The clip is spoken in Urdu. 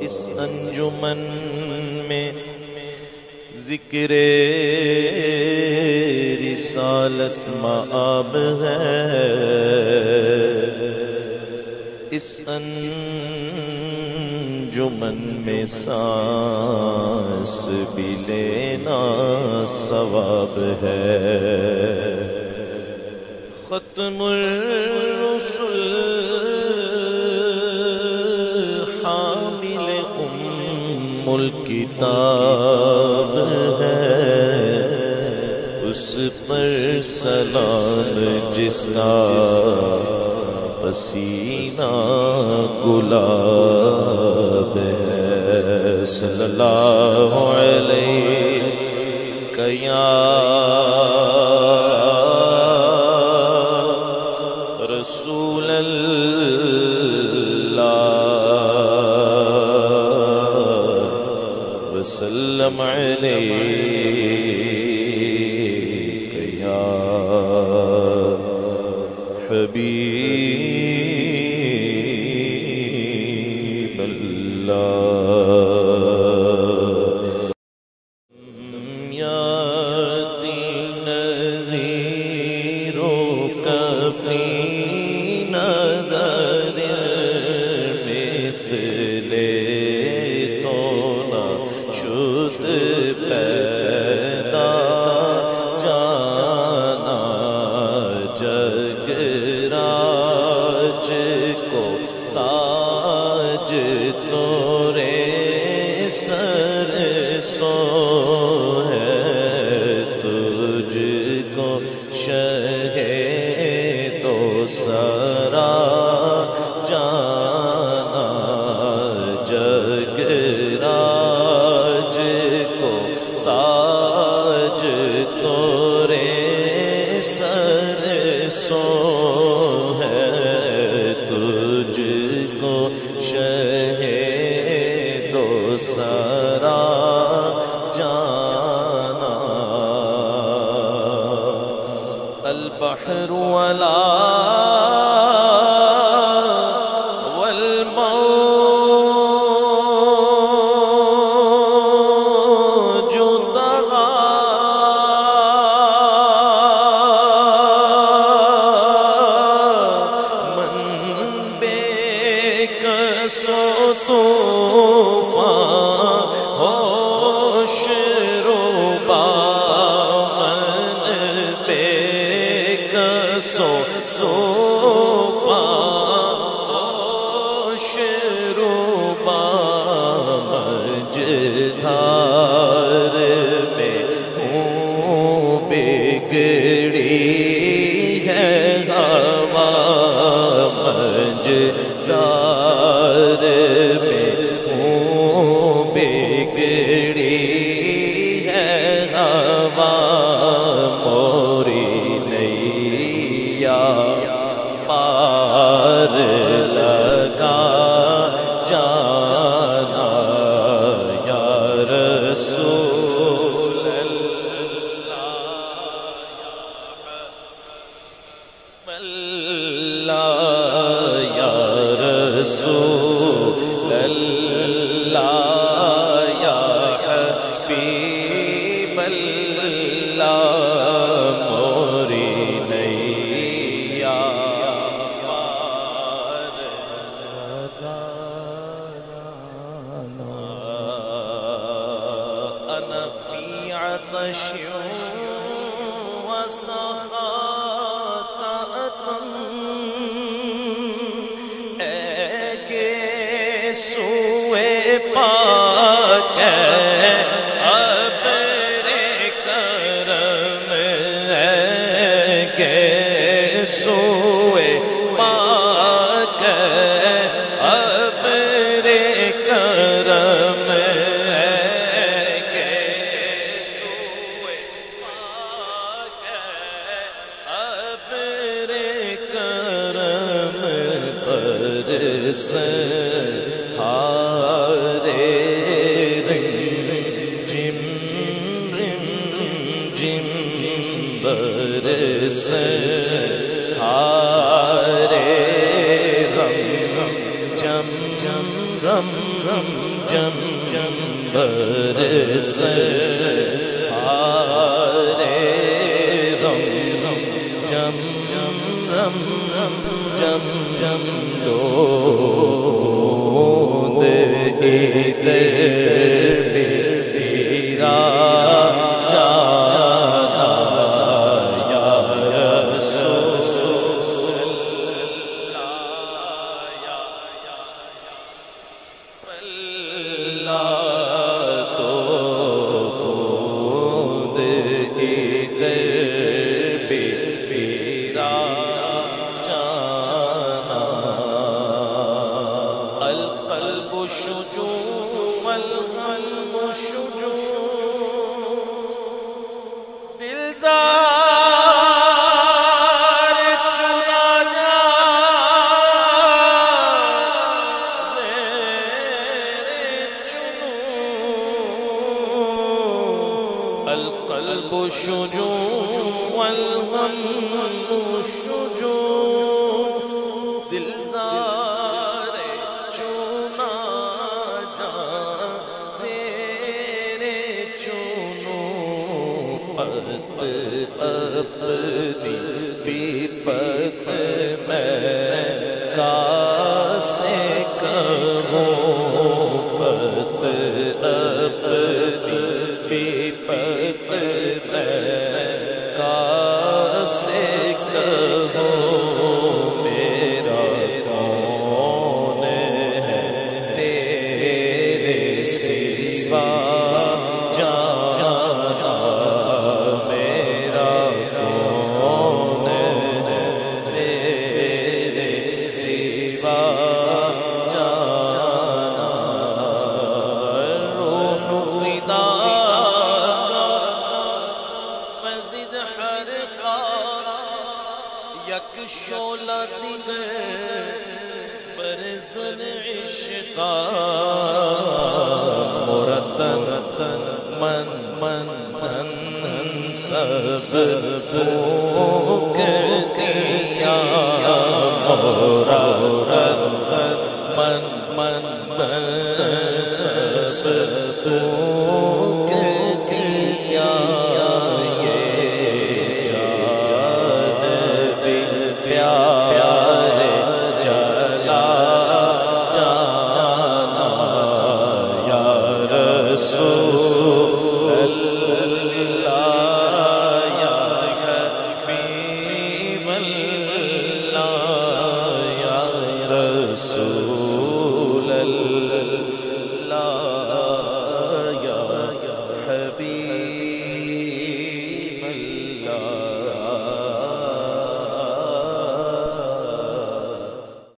اس انجمن میں ذکر رسالت مآب ہے، اس انجمن میں سانس بھی لینا ثواب ہے۔ ختم الرسل حامل ام الکتاب ہے، اس پر سلام جس کا پسینہ گلاب ہے، صلی اللہ علیہ یا رسول اللہ وسلم علیک یا حبیب اللہ۔ یاتی نذیروں کا فی نظر مثل تو نہ شد پیدا، جانا جگ راج کو تاج تورے سر سو ہے، تجھ کو شہ تو سرا جانا جگ راج کو تاج تورے سر سو ہے، تجھ کو شہ دو سرا جانا۔ البحر ولا والموج طغى، من بے کسو طوفان ہوش روبا، من بے کسو طوفان ہوش روبا، مجدھار میں ہوں بگڑی ہے ہوا، مجدھار میں ہوں بگڑی ہے ہوا، موری نیا پار لگا جانا، یا رسول اللہ، یا رسول اللہ، یا حبیب اللہ، موری نیا پار لگانا، انا فی عطش وسخاء، اے کے سوئے پاک ابر کرم، اے کے سوئے پاک ابر کرم، اے کے سوئے پاک ابر کرم، برس ہارے رنجم رنجم، برس ہارے رم جم جم رم برسے ہارے رم جم جم رم جم جم دو دے پیرا جا یا رسول اللہ تو دے پیرا جانا القلب شجوع والقلب شجوع دل زار چنا جا زیر چنو القلب شجوع والقلب شجوع دل زار چنا جا زیر چنو اپنی بھی پت میں کاسے کہوں پت اپنی بھی پت میں کاسے کہوں میرا کون ہے تیرے سوا جانا میرا کون ہے تیرے سوا جانا روح فدا مزید ہر یک شعلہ دیگر برزن عشقا مرتن من سب بھوک کیا مرتن من سب بھوک